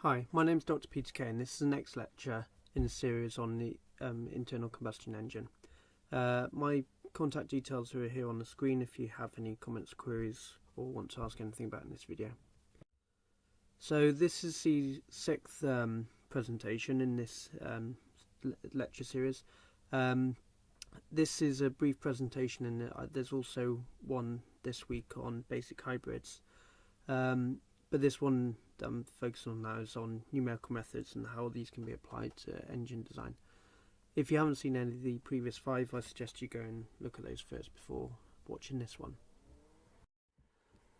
Hi, my name is Dr. Peter Kay, and this is the next lecture in the series on the internal combustion engine. My contact details are here on the screen if you have any comments, queries, or want to ask anything about in this video. So this is the sixth presentation in this lecture series. This is a brief presentation, and there's also one this week on basic hybrids. But this one I'm focusing on now is on numerical methods and how these can be applied to engine design. If you haven't seen any of the previous 5, I suggest you go and look at those first before watching this one.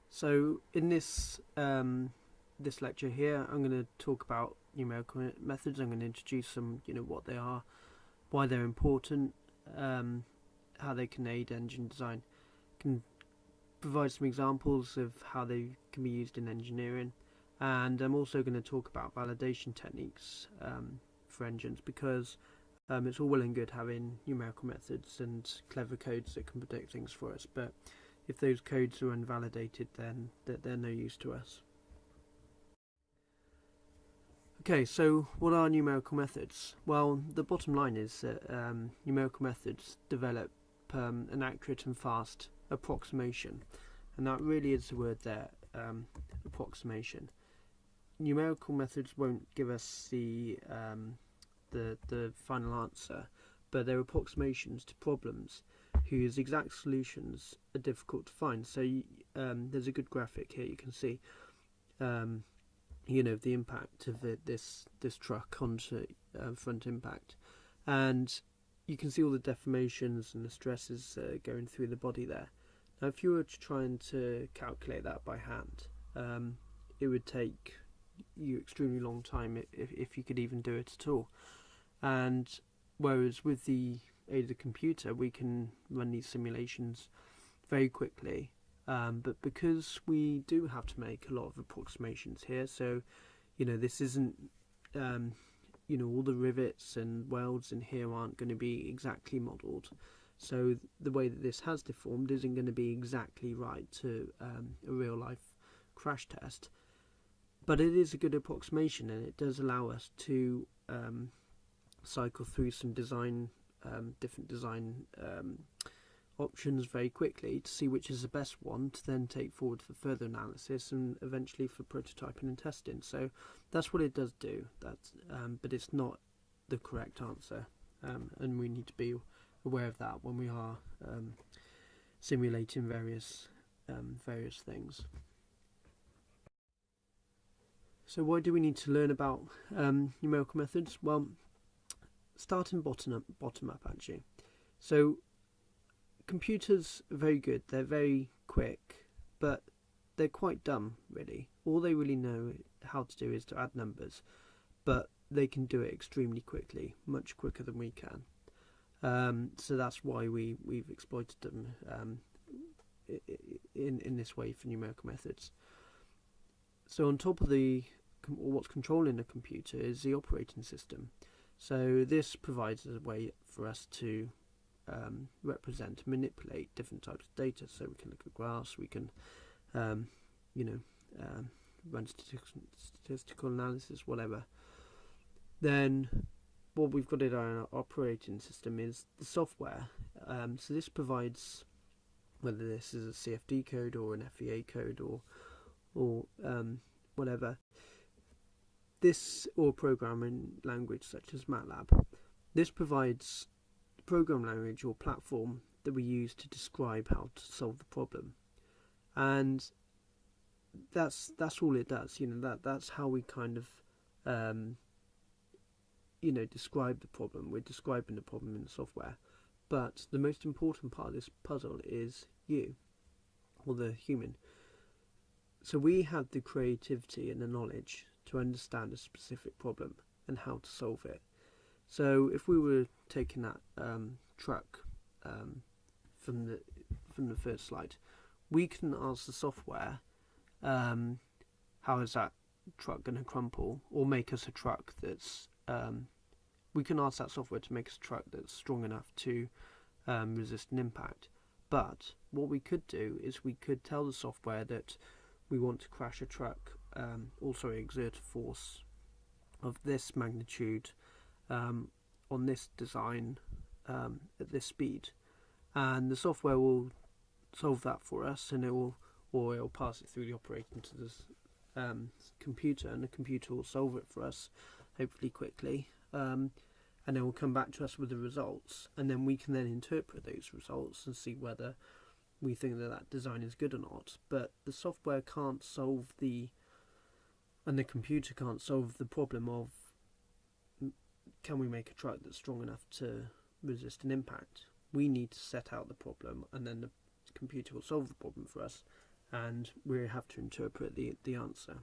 So in this this lecture here, I'm going to talk about numerical methods. I'm going to introduce them, what they are, why they're important, how they can aid engine design. Can provide some examples of how they can be used in engineering, and I'm also going to talk about validation techniques for engines, because it's all well and good having numerical methods and clever codes that can predict things for us, but if those codes are unvalidated, then they're no use to us. Okay, so what are numerical methods? Well, the bottom line is that numerical methods develop an accurate and fast approximation, and that really is the word there, approximation. Numerical methods won't give us the final answer, but they're approximations to problems whose exact solutions are difficult to find. So there's a good graphic here. You can see the impact of this truck onto front impact, and you can see all the deformations and the stresses going through the body there. Now, if you were trying to calculate that by hand, it would take you extremely long time if you could even do it at all. And whereas with the aid of the computer, we can run these simulations very quickly. But because we do have to make a lot of approximations here, so this isn't all the rivets and welds in here aren't going to be exactly modelled. So the way that this has deformed isn't going to be exactly right to a real life crash test, but it is a good approximation, and it does allow us to cycle through some different design options very quickly to see which is the best one to then take forward for further analysis and eventually for prototyping and testing. So that's what it does do. But it's not the correct answer, and we need to be aware of that when we are simulating various things. So why do we need to learn about numerical methods? Well, starting bottom up actually. So computers are very good, they're very quick, but they're quite dumb really. All they really know how to do is to add numbers, but they can do it extremely quickly, much quicker than we can. So that's why we've exploited them in this way for numerical methods. So on top of what's controlling the computer is the operating system. So this provides a way for us to represent, manipulate different types of data. So we can look at graphs, we can run statistical analysis, whatever. Then what we've got in our operating system is the software. So this provides, whether this is a CFD code or an FEA code or whatever, this or programming language such as MATLAB, this provides the program language or platform that we use to describe how to solve the problem, and that's all it does. That's how we kind of describe the problem. We're describing the problem in the software, but the most important part of this puzzle is you, or the human. So we have the creativity and the knowledge to understand a specific problem and how to solve it. So if we were taking that truck from the first slide, we can ask the software, how is that truck going to crumple, or make us a truck that's we can ask that software to make us a truck that's strong enough to resist an impact. But what we could do is we could tell the software that we want to crash a truck, exert a force of this magnitude on this design at this speed, and the software will solve that for us, and it'll pass it through the operator to the computer, and the computer will solve it for us, hopefully quickly, and then will come back to us with the results, and then we can then interpret those results and see whether we think that design is good or not. But the software can't solve and the computer can't solve the problem of, can we make a truck that's strong enough to resist an impact? We need to set out the problem, and then the computer will solve the problem for us, and we have to interpret the answer.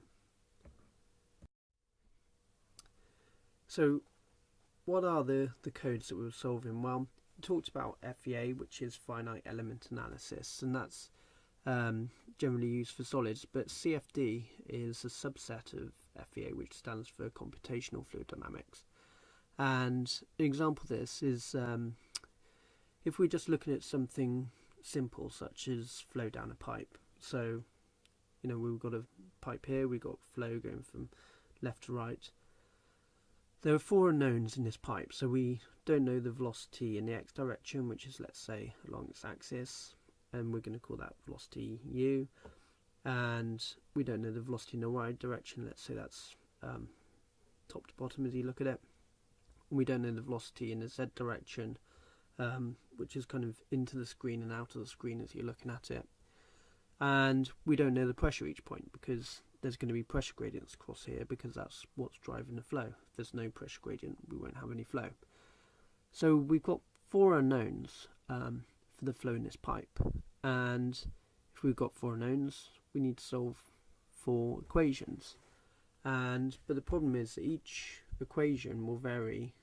So what are the codes that we were solving? Well, we talked about FEA, which is finite element analysis, and that's generally used for solids, but CFD is a subset of FEA, which stands for computational fluid dynamics. And an example of this is if we're just looking at something simple such as flow down a pipe. So, you know, we've got a pipe here, we've got flow going from left to right. There are 4 unknowns in this pipe, so we don't know the velocity in the x direction, which is, let's say, along its axis, and we're going to call that velocity u, and we don't know the velocity in the y direction, let's say that's top to bottom as you look at it. We don't know the velocity in the z direction, which is kind of into the screen and out of the screen as you're looking at it. And we don't know the pressure at each point, because there's going to be pressure gradients across here, because that's what's driving the flow. If there's no pressure gradient, we won't have any flow. So we've got 4 unknowns for the flow in this pipe, and if we've got 4 unknowns, we need to solve 4 equations. But the problem is that each equation will vary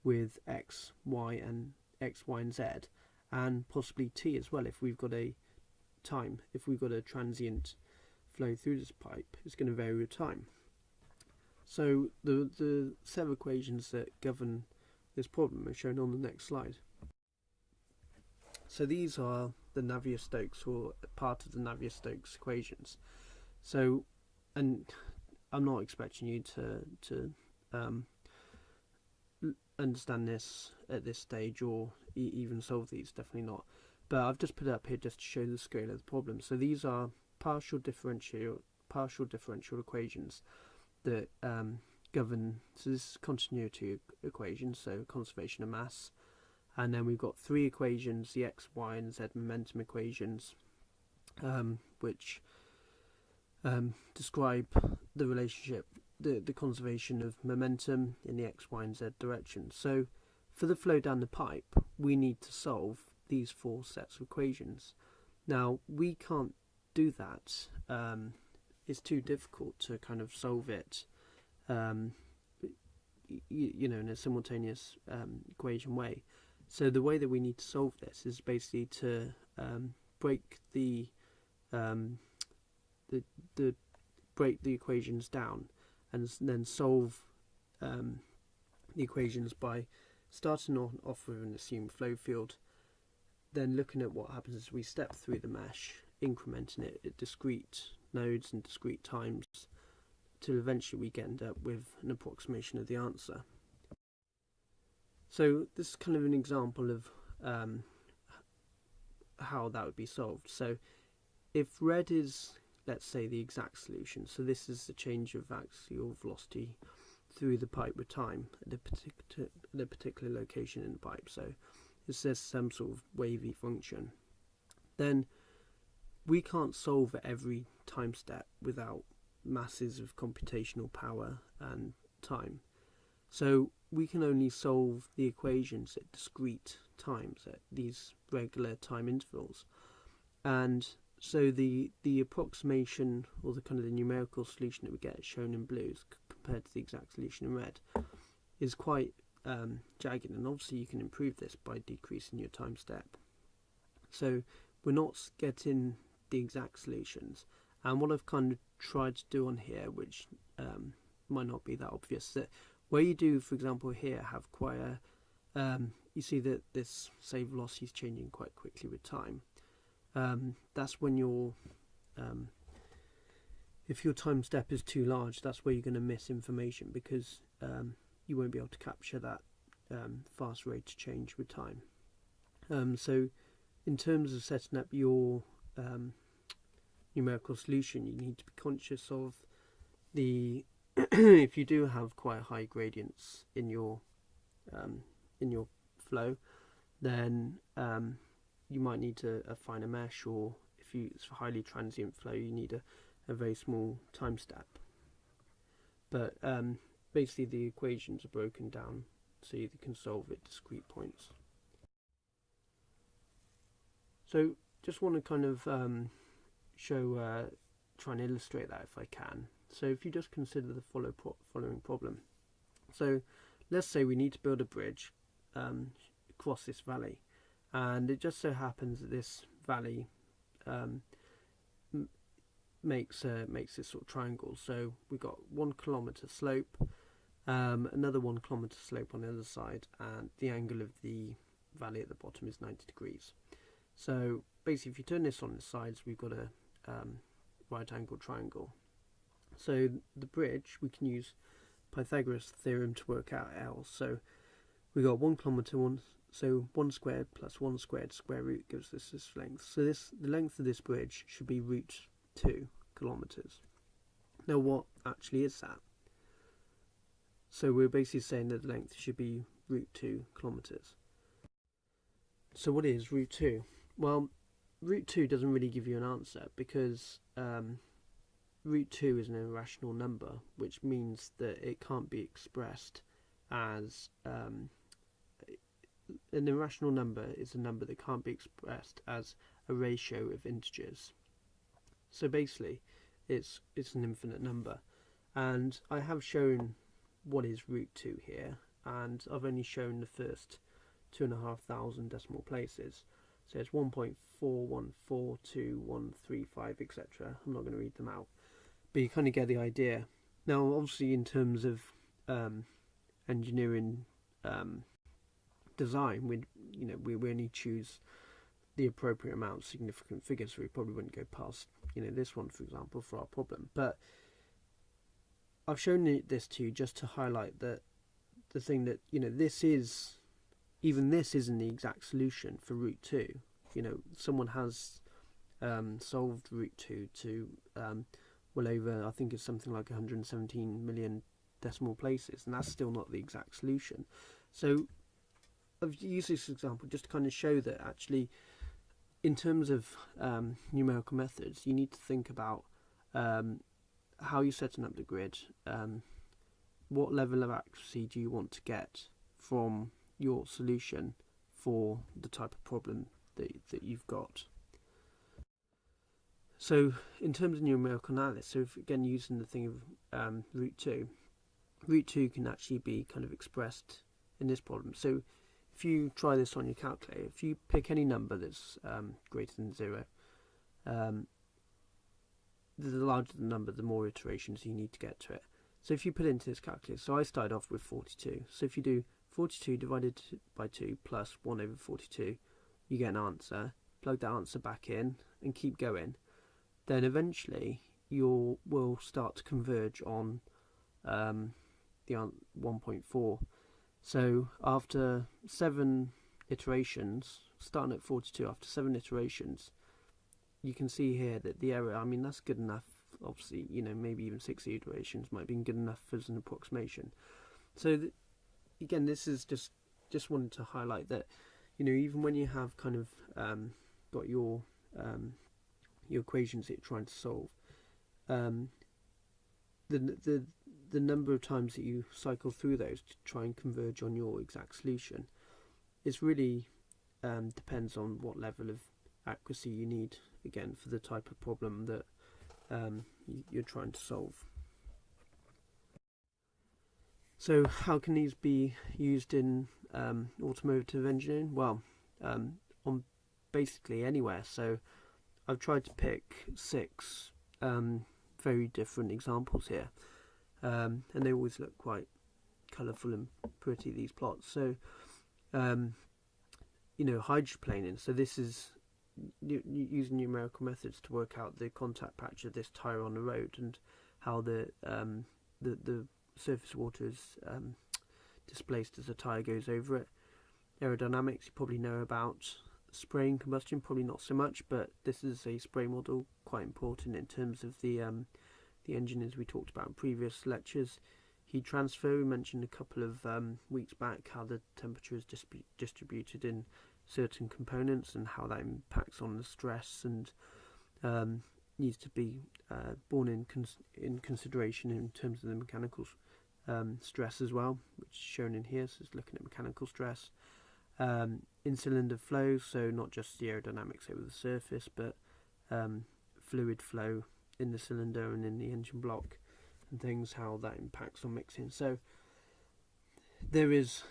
with x, y, and z, and possibly t as well. If we've got a transient flow through this pipe, it's going to vary with time. So the set of equations that govern this problem are shown on the next slide. So these are the Navier-Stokes, or part of the Navier-Stokes equations. So, and I'm not expecting you to understand this at this stage, or even solve these, definitely not. But I've just put it up here just to show the scale of the problem. So these are partial differential equations that govern. So this is continuity equation, so conservation of mass, and then we've got 3 equations, the x, y, and z momentum equations, which describe the relationship, the conservation of momentum in the x, y, and z direction. So for the flow down the pipe, we need to solve these 4 sets of equations. Now, we can't do that. It's too difficult to kind of solve it you know, in a simultaneous equation way. So the way that we need to solve this is basically to break the equations down, and then solve the equations by starting off with an assumed flow field, then looking at what happens as we step through the mesh, incrementing it at discrete nodes and discrete times, till eventually we end up with an approximation of the answer. So this is kind of an example of how that would be solved. So if red is, let's say, the exact solution, so this is the change of axial velocity through the pipe with time at a particular location in the pipe, so it says some sort of wavy function, then we can't solve at every time step without masses of computational power and time. So we can only solve the equations at discrete times, at these regular time intervals. And so the approximation, or the kind of the numerical solution that we get shown in blue compared to the exact solution in red, is quite jagged, and obviously you can improve this by decreasing your time step. So we're not getting the exact solutions, and what I've kind of tried to do on here, which might not be that obvious, that where you do, for example, here have quite a you see that this, say, velocity is changing quite quickly with time. That's when you're if your time step is too large, that's where you're going to miss information, because you won't be able to capture that fast rate of change with time. So in terms of setting up your numerical solution, you need to be conscious of the if you do have quite high gradients in your flow, then you might need to find a mesh, or if it's a highly transient flow, you need a very small time step. But basically the equations are broken down so you can solve at discrete points. So just want to kind of try and illustrate that if I can. So if you just consider the following problem. So let's say we need to build a bridge across this valley, and it just so happens that this valley makes this sort of triangle. So we've got 1 kilometre slope, another 1 kilometre slope on the other side, and the angle of the valley at the bottom is 90 degrees. So basically, if you turn this on the sides, we've got a right angled triangle. So the bridge, we can use Pythagoras theorem to work out L. So we got 1 kilometre, so 1 squared plus 1 squared square root gives us this length. So the length of this bridge should be root 2 kilometres. Now what actually is that? So we're basically saying that the length should be root 2 kilometres. So what is root 2? Well, root 2 doesn't really give you an answer, because root 2 is an irrational number, which means that it can't be expressed as an irrational number is a number that can't be expressed as a ratio of integers. So basically it's an infinite number, and I have shown what is root 2 here, and I've only shown the first 2,500 decimal places. So it's 1.4142,135, etc. I'm not going to read them out, but you kind of get the idea. Now, obviously, in terms of engineering design, we only choose the appropriate amount of significant figures, so we probably wouldn't go past this one, for example, for our problem. But I've shown this to you just to highlight that the thing that this isn't the exact solution for root 2. Someone has solved root 2 to well over, I think it's something like 117 million decimal places, and that's still not the exact solution. So I've used this example just to kind of show that actually, in terms of numerical methods, you need to think about how you're setting up the grid, what level of accuracy do you want to get from your solution for the type of problem that you've got. So in terms of numerical analysis, so if, again, using the thing of root 2 can actually be kind of expressed in this problem. So if you try this on your calculator, if you pick any number that's greater than 0, the larger the number, the more iterations you need to get to it. So if you put it into this calculator, so I started off with 42. So if you do 42 divided by 2 plus 1 over 42, you get an answer. Plug that answer back in and keep going. Then eventually you will start to converge on the 1.4. So after 7 iterations, starting at 42, after 7 iterations, you can see here that the error, I mean, that's good enough. Obviously, maybe even 6 iterations might be good enough as an approximation. So again, this is just wanted to highlight that, even when you have kind of got your equations that you're trying to solve, the number of times that you cycle through those to try and converge on your exact solution is really depends on what level of accuracy you need, again, for the type of problem that you're trying to solve. So how can these be used in automotive engineering? Well, on basically anywhere. So I've tried to pick 6 very different examples here, and they always look quite colourful and pretty, these plots. So hydroplaning, so this is using numerical methods to work out the contact patch of this tyre on the road and how the surface water is displaced as the tyre goes over it. Aerodynamics, you probably know about. Spraying combustion, probably not so much, but this is a spray model, quite important in terms of the engine, as we talked about in previous lectures. Heat transfer, we mentioned a couple of weeks back how the temperature is distributed in certain components and how that impacts on the stress, and needs to be borne in consideration in terms of the mechanical stress as well, which is shown in here. So it's looking at mechanical stress. In cylinder flow, so not just the aerodynamics over the surface, but fluid flow in the cylinder and in the engine block and things, how that impacts on mixing. So there is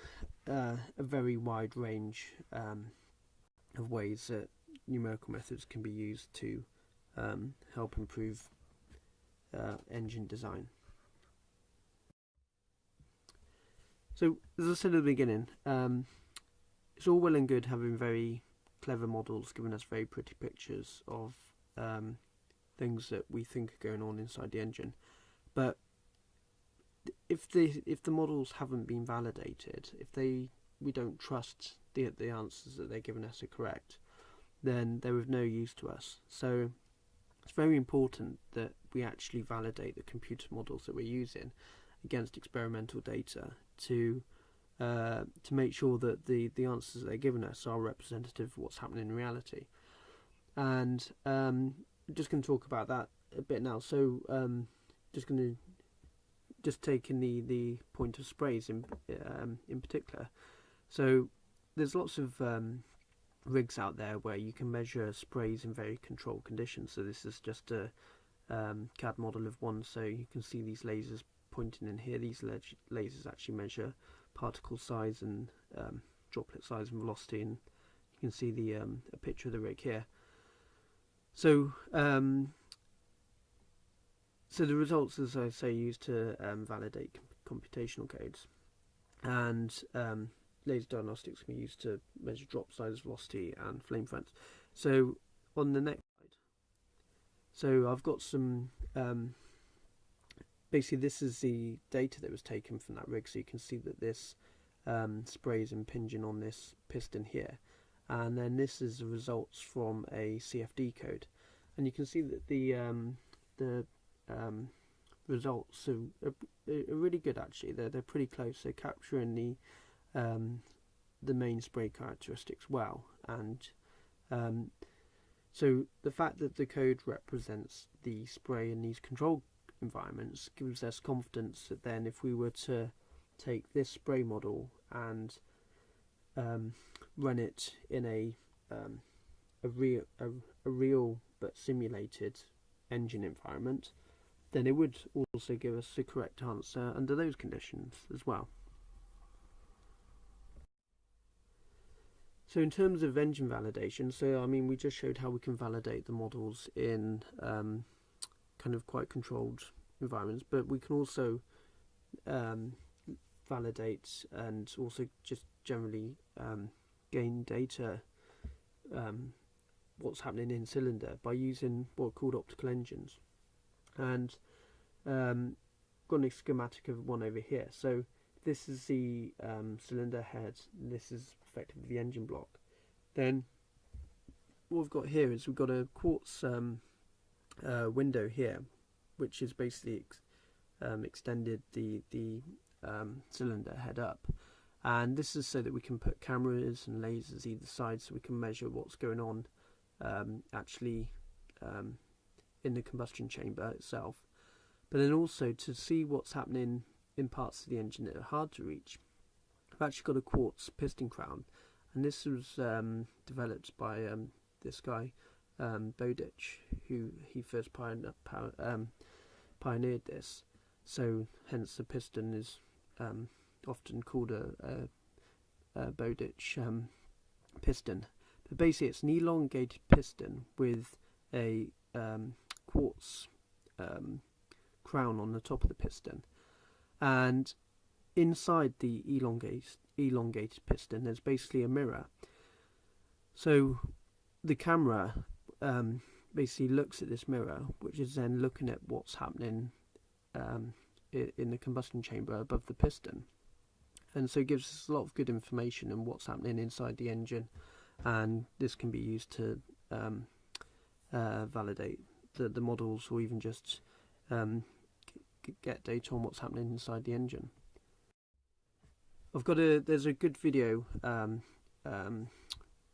a very wide range of ways that numerical methods can be used to help improve engine design. So as I said at the beginning, it's all well and good having very clever models giving us very pretty pictures of things that we think are going on inside the engine, but if the models haven't been validated, if we don't trust the answers that they're giving us are correct, then they're of no use to us. So it's very important that we actually validate the computer models that we're using against experimental data to make sure that the answers they're giving us are representative of what's happening in reality. And I'm just going to talk about that a bit now. So just taking the point of sprays in particular. So there's lots of rigs out there where you can measure sprays in very controlled conditions. So this is just a CAD model of one. So you can see these lasers pointing in here. These lasers actually measure particle size and droplet size and velocity, and you can see a picture of the rig here. So so the results, as I say, used to validate computational codes, and laser diagnostics can be used to measure drop size, velocity, and flame fronts. So on the next slide, so I've got some basically this is the data that was taken from that rig, so you can see that this spray is impinging on this piston here, and then this is the results from a CFD code, and you can see that the results are really good actually. They're pretty close. They're capturing the main spray characteristics well, and so the fact that the code represents the spray in these control environments gives us confidence that then if we were to take this spray model and run it in a real but simulated engine environment, then it would also give us the correct answer under those conditions as well. So in terms of engine validation, so I mean we just showed how we can validate the models in kind of quite controlled environments, but we can also validate and also just generally gain data what's happening in cylinder by using what are called optical engines. And got a schematic of one over here. So this is the cylinder head, and this is effectively the engine block. Then what we've got here is we've got a quartz window here, which is basically extended the cylinder head up, and this is so that we can put cameras and lasers either side, so we can measure what's going on actually in the combustion chamber itself, but then also to see what's happening in parts of the engine that are hard to reach. I've actually got a quartz piston crown, and this was developed by this guy Bowditch, who he first pioneered this. So hence the piston is often called a Bowditch piston. But basically it's an elongated piston with a quartz crown on the top of the piston, and inside the elongated piston there's basically a mirror. So the camera basically looks at this mirror, which is then looking at what's happening in the combustion chamber above the piston, and so it gives us a lot of good information on what's happening inside the engine, and this can be used to validate the models, or even just get data on what's happening inside the engine. There's a good video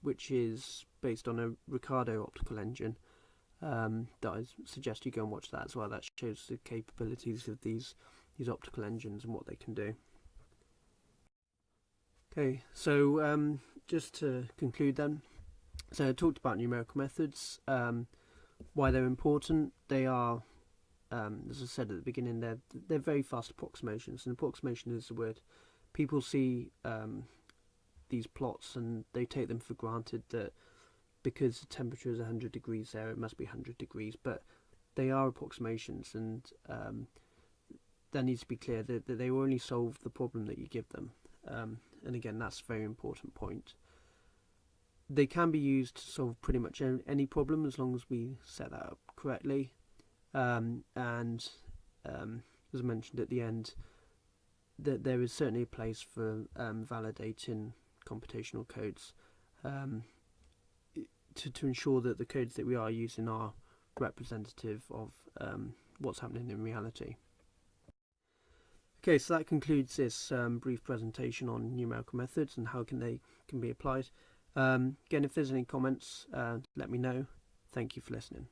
which is based on a Ricardo optical engine that I suggest you go and watch that as well. That shows the capabilities of these optical engines and what they can do. Okay, so just to conclude then, so I talked about numerical methods, why they're important. They are, as I said at the beginning, they're very fast approximations, and approximation is the word. People see these plots and they take them for granted that because the temperature is 100 degrees there, it must be 100 degrees, but they are approximations, and that needs to be clear that they will only solve the problem that you give them. And again, that's a very important point. They can be used to solve pretty much any problem as long as we set that up correctly. And as I mentioned at the end, that there is certainly a place for validating computational codes to ensure that the codes that we are using are representative of what's happening in reality. Okay, so that concludes this brief presentation on numerical methods and how they can be applied. Again, if there's any comments, let me know. Thank you for listening.